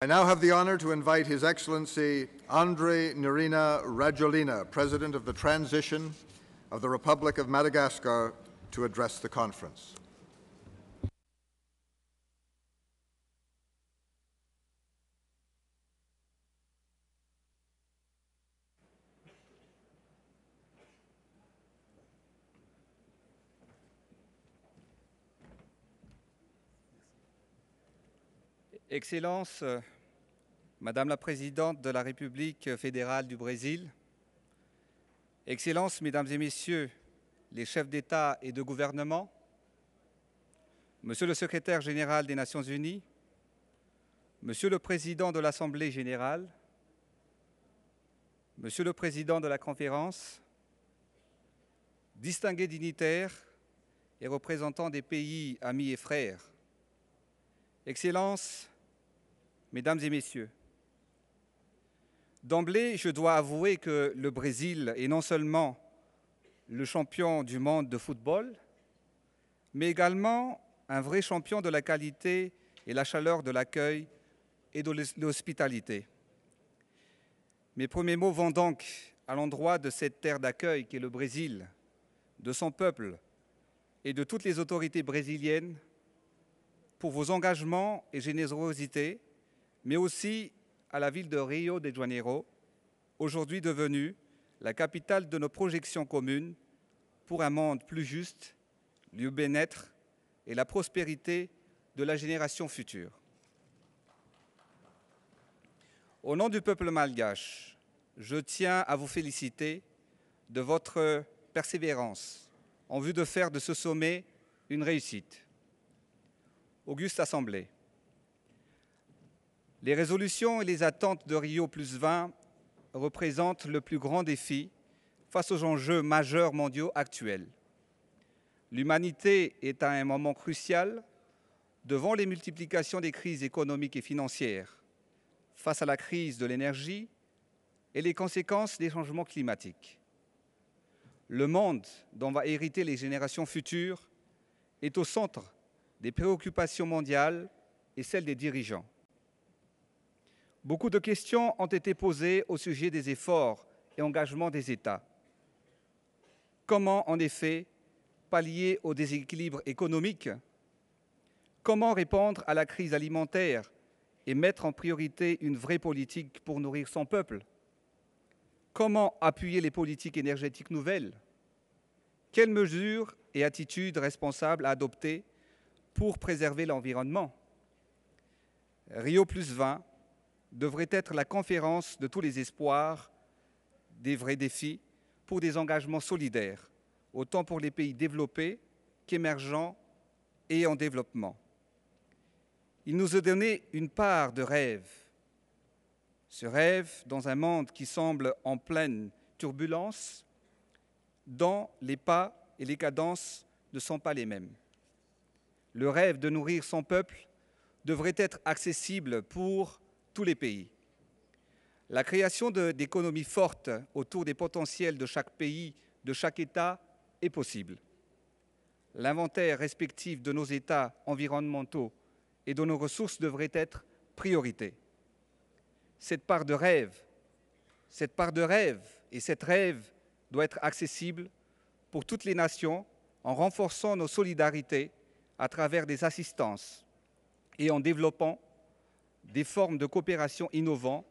now have the honor to invite His Excellency André Nirina Rajoelina, President of the Transition of the Republic of Madagascar, to address the conference. Excellences, Madame la Présidente de la République fédérale du Brésil, Excellences, Mesdames et Messieurs les chefs d'État et de gouvernement, Monsieur le Secrétaire général des Nations Unies, Monsieur le Président de l'Assemblée générale, Monsieur le Président de la Conférence, distingués dignitaires et représentants des pays amis et frères, Excellences, Mesdames et Messieurs, d'emblée, je dois avouer que le Brésil est non seulement le champion du monde de football, mais également un vrai champion de la qualité et la chaleur de l'accueil et de l'hospitalité. Mes premiers mots vont donc à l'endroit de cette terre d'accueil qu'est le Brésil, de son peuple et de toutes les autorités brésiliennes pour vos engagements et générosité, mais aussi à la ville de Rio de Janeiro, aujourd'hui devenue la capitale de nos projections communes pour un monde plus juste, le bien-être et la prospérité de la génération future. Au nom du peuple malgache, je tiens à vous féliciter de votre persévérance en vue de faire de ce sommet une réussite. Auguste Assemblée, les résolutions et les attentes de Rio+20 représentent le plus grand défi face aux enjeux majeurs mondiaux actuels. L'humanité est à un moment crucial devant les multiplications des crises économiques et financières, face à la crise de l'énergie et les conséquences des changements climatiques. Le monde dont va hériter les générations futures est au centre des préoccupations mondiales et celles des dirigeants. Beaucoup de questions ont été posées au sujet des efforts et engagements des États. Comment, en effet, pallier au déséquilibre économique? Comment répondre à la crise alimentaire et mettre en priorité une vraie politique pour nourrir son peuple? Comment appuyer les politiques énergétiques nouvelles? Quelles mesures et attitudes responsables adopter pour préserver l'environnement? Rio+20 devrait être la conférence de tous les espoirs, des vrais défis, pour des engagements solidaires, autant pour les pays développés qu'émergents et en développement. Il nous a donné une part de rêve. Ce rêve, dans un monde qui semble en pleine turbulence, dont les pas et les cadences ne sont pas les mêmes. Le rêve de nourrir son peuple devrait être accessible pour tous les pays. La création d'économies fortes autour des potentiels de chaque pays, de chaque État, est possible. L'inventaire respectif de nos états environnementaux et de nos ressources devrait être priorité. Cette part de rêve et cette rêve doit être accessible pour toutes les nations en renforçant nos solidarités à travers des assistances et en développant des formes de coopération innovantes,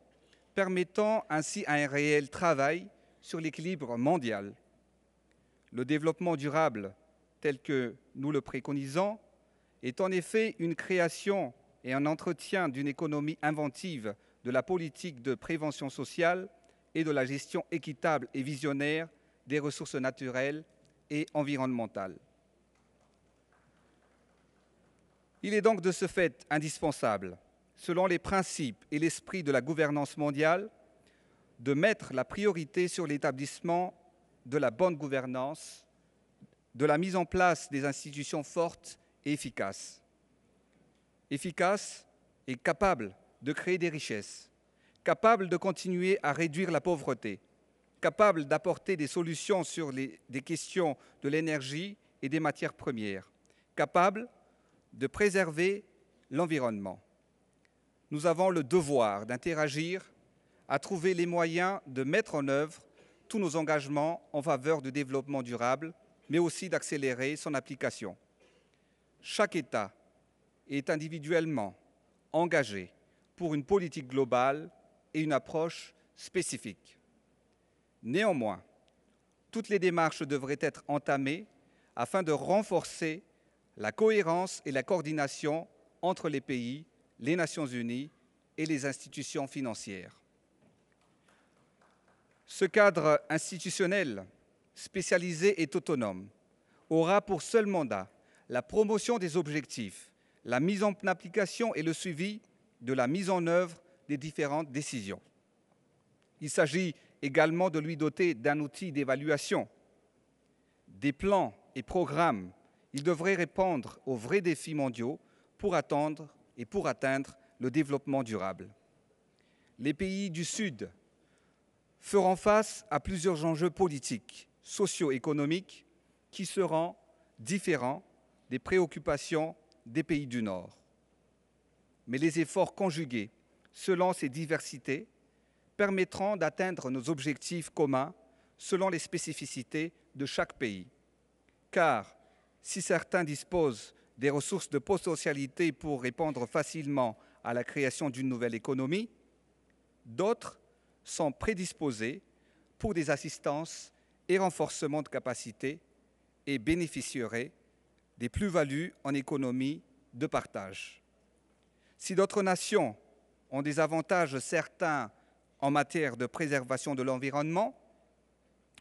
permettant ainsi un réel travail sur l'équilibre mondial. Le développement durable, tel que nous le préconisons, est en effet une création et un entretien d'une économie inventive de la politique de prévention sociale et de la gestion équitable et visionnaire des ressources naturelles et environnementales. Il est donc de ce fait indispensable, selon les principes et l'esprit de la gouvernance mondiale, de mettre la priorité sur l'établissement de la bonne gouvernance, de la mise en place des institutions fortes et efficaces. Efficaces et capables de créer des richesses, capables de continuer à réduire la pauvreté, capables d'apporter des solutions sur des questions de l'énergie et des matières premières, capables de préserver l'environnement. nous avons le devoir d'interagir, à trouver les moyens de mettre en œuvre tous nos engagements en faveur du développement durable, mais aussi d'accélérer son application. Chaque État est individuellement engagé pour une politique globale et une approche spécifique. Néanmoins, toutes les démarches devraient être entamées afin de renforcer la cohérence et la coordination entre les pays, les Nations unies et les institutions financières. Ce cadre institutionnel spécialisé et autonome aura pour seul mandat la promotion des objectifs, la mise en application et le suivi de la mise en œuvre des différentes décisions. Il s'agit également de lui doter d'un outil d'évaluation, des plans et programmes. Il devrait répondre aux vrais défis mondiaux pour atteindre le développement durable. Les pays du Sud feront face à plusieurs enjeux politiques, socio-économiques qui seront différents des préoccupations des pays du Nord. Mais les efforts conjugués selon ces diversités permettront d'atteindre nos objectifs communs selon les spécificités de chaque pays. Car si certains disposent des ressources de potentialité pour répondre facilement à la création d'une nouvelle économie, d'autres sont prédisposés pour des assistances et renforcements de capacités et bénéficieraient des plus-values en économie de partage. Si d'autres nations ont des avantages certains en matière de préservation de l'environnement,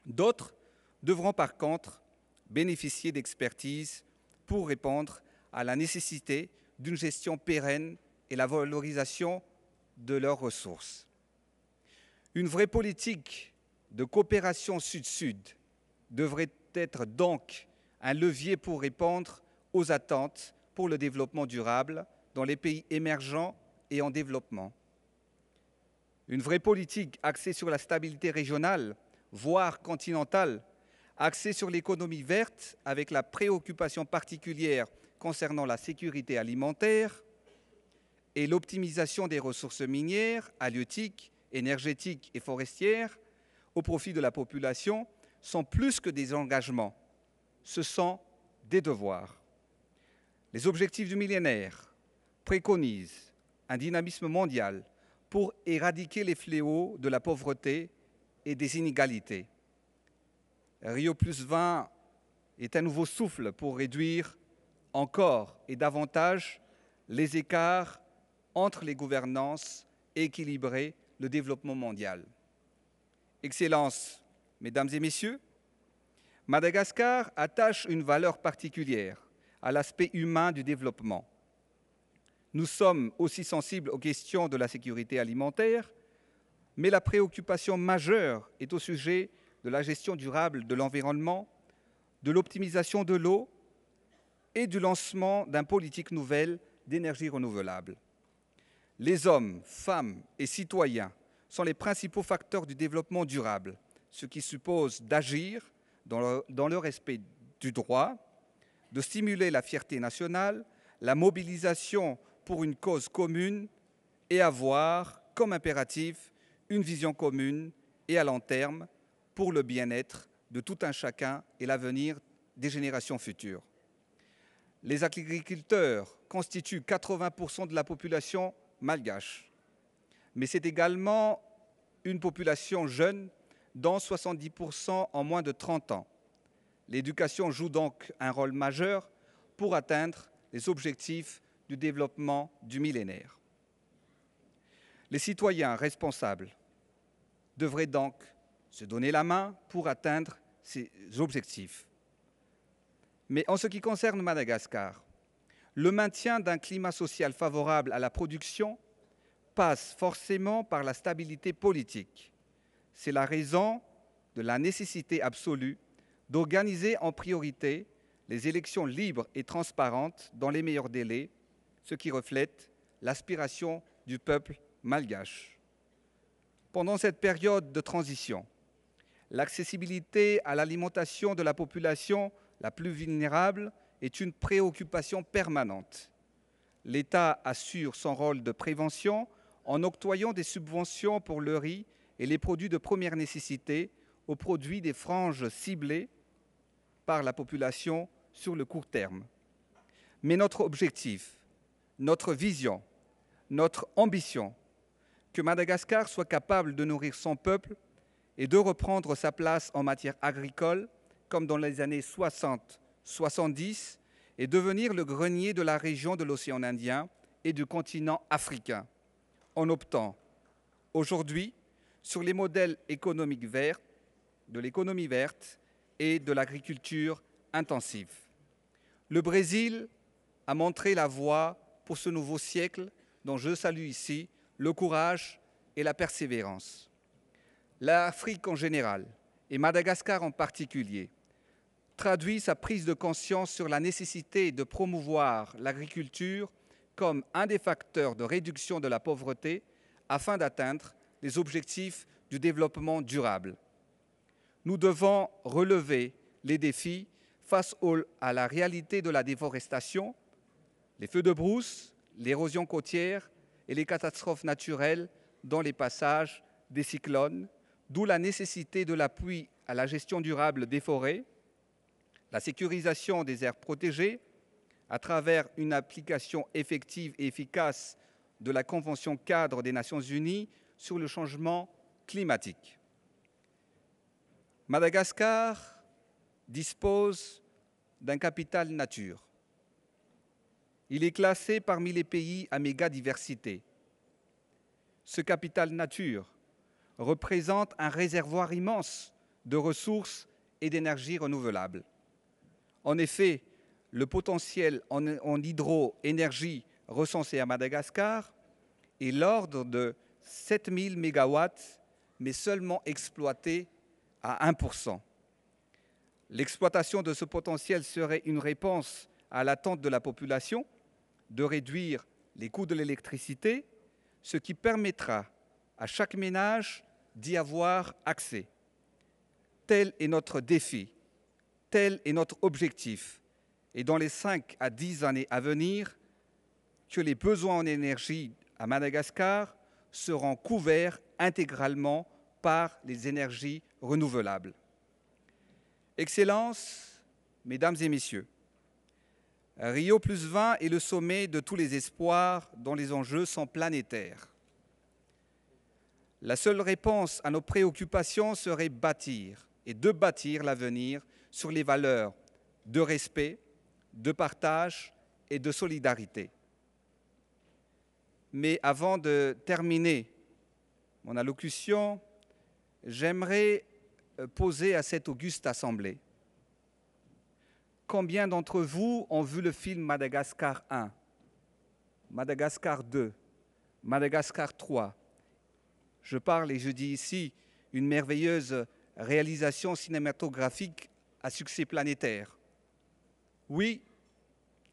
d'autres devront par contre bénéficier d'expertise pour répondre à la nécessité d'une gestion pérenne et la valorisation de leurs ressources. Une vraie politique de coopération sud-sud devrait être donc un levier pour répondre aux attentes pour le développement durable dans les pays émergents et en développement. Une vraie politique axée sur la stabilité régionale, voire continentale, axée sur l'économie verte avec la préoccupation particulière concernant la sécurité alimentaire et l'optimisation des ressources minières, halieutiques, énergétiques et forestières au profit de la population sont plus que des engagements, ce sont des devoirs. Les objectifs du millénaire préconisent un dynamisme mondial pour éradiquer les fléaux de la pauvreté et des inégalités. Rio+20 est un nouveau souffle pour réduire encore et davantage les écarts entre les gouvernances et équilibrer le développement mondial. Excellences, Mesdames et Messieurs, Madagascar attache une valeur particulière à l'aspect humain du développement. Nous sommes aussi sensibles aux questions de la sécurité alimentaire, mais la préoccupation majeure est au sujet de la gestion durable de l'environnement, de l'optimisation de l'eau et du lancement d'une politique nouvelle d'énergie renouvelable. Les hommes, femmes et citoyens sont les principaux facteurs du développement durable, ce qui suppose d'agir dans le respect du droit, de stimuler la fierté nationale, la mobilisation pour une cause commune et avoir comme impératif une vision commune et à long terme pour le bien-être de tout un chacun et l'avenir des générations futures. Les agriculteurs constituent 80% de la population malgache, mais c'est également une population jeune, dont 70% en moins de 30 ans. L'éducation joue donc un rôle majeur pour atteindre les objectifs du développement du millénaire. Les citoyens responsables devraient donc se donner la main pour atteindre ces objectifs. Mais en ce qui concerne Madagascar, le maintien d'un climat social favorable à la production passe forcément par la stabilité politique. C'est la raison de la nécessité absolue d'organiser en priorité les élections libres et transparentes dans les meilleurs délais, ce qui reflète l'aspiration du peuple malgache. Pendant cette période de transition, l'accessibilité à l'alimentation de la population la plus vulnérable est une préoccupation permanente. l'État assure son rôle de prévention en octroyant des subventions pour le riz et les produits de première nécessité aux produits des franges ciblées par la population sur le court terme. Mais notre objectif, notre vision, notre ambition, que Madagascar soit capable de nourrir son peuple et de reprendre sa place en matière agricole, comme dans les années 60-70, et devenir le grenier de la région de l'océan Indien et du continent africain, en optant aujourd'hui sur les modèles économiques verts, de l'économie verte et de l'agriculture intensive. Le Brésil a montré la voie pour ce nouveau siècle dont je salue ici le courage et la persévérance. L'Afrique en général, et Madagascar en particulier, traduit sa prise de conscience sur la nécessité de promouvoir l'agriculture comme un des facteurs de réduction de la pauvreté afin d'atteindre les objectifs du développement durable. Nous devons relever les défis face à la réalité de la déforestation, les feux de brousse, l'érosion côtière et les catastrophes naturelles dans les passages des cyclones, d'où la nécessité de l'appui à la gestion durable des forêts, la sécurisation des aires protégées à travers une application effective et efficace de la Convention cadre des Nations Unies sur le changement climatique. Madagascar dispose d'un capital nature. Il est classé parmi les pays à mégadiversité. Ce capital nature représente un réservoir immense de ressources et d'énergie renouvelables. En effet, le potentiel en hydroénergie recensé à Madagascar est l'ordre de 7000 mégawatts, mais seulement exploité à 1%. L'exploitation de ce potentiel serait une réponse à l'attente de la population de réduire les coûts de l'électricité, ce qui permettra à chaque ménage d'y avoir accès. Tel est notre défi, tel est notre objectif. Et dans les 5 à 10 années à venir, que les besoins en énergie à Madagascar seront couverts intégralement par les énergies renouvelables. Excellences, Mesdames et Messieurs, Rio+20 est le sommet de tous les espoirs dont les enjeux sont planétaires. La seule réponse à nos préoccupations serait bâtir et de bâtir l'avenir sur les valeurs de respect, de partage et de solidarité. Mais avant de terminer mon allocution, j'aimerais poser à cette auguste assemblée: combien d'entre vous ont vu le film Madagascar 1, Madagascar 2, Madagascar 3? Je parle et je dis ici une merveilleuse réalisation cinématographique à succès planétaire. Oui,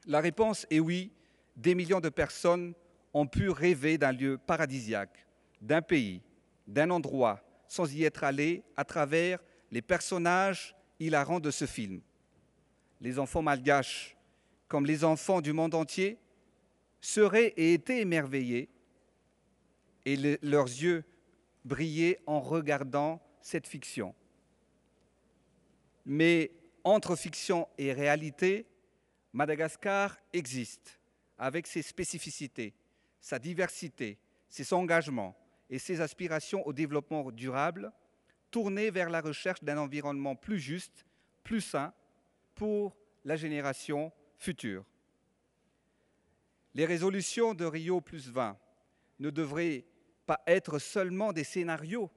la réponse est oui. Des millions de personnes ont pu rêver d'un lieu paradisiaque, d'un pays, d'un endroit, sans y être allés à travers les personnages hilarants de ce film. Les enfants malgaches, comme les enfants du monde entier, seraient et étaient émerveillés et leurs yeux brillaient en regardant cette fiction. Mais entre fiction et réalité, Madagascar existe avec ses spécificités, sa diversité, ses engagements et ses aspirations au développement durable, tournés vers la recherche d'un environnement plus juste, plus sain pour la génération future. Les résolutions de Rio+20 ne devraient pas être seulement des scénarios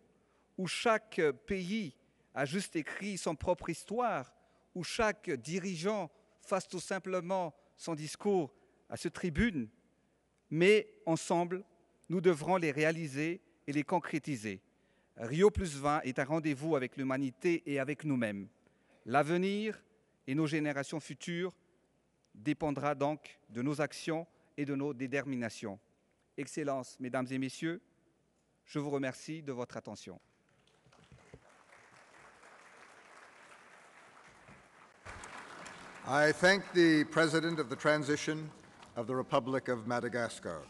où chaque pays a juste écrit son propre histoire, où chaque dirigeant fasse tout simplement son discours à cette tribune, mais ensemble, nous devrons les réaliser et les concrétiser. Rio+20 est un rendez-vous avec l'humanité et avec nous-mêmes. L'avenir et nos générations futures dépendra donc de nos actions et de nos déterminations. Excellences, Mesdames et Messieurs, je vous remercie de votre attention. I thank the President of the Transition of the Republic of Madagascar.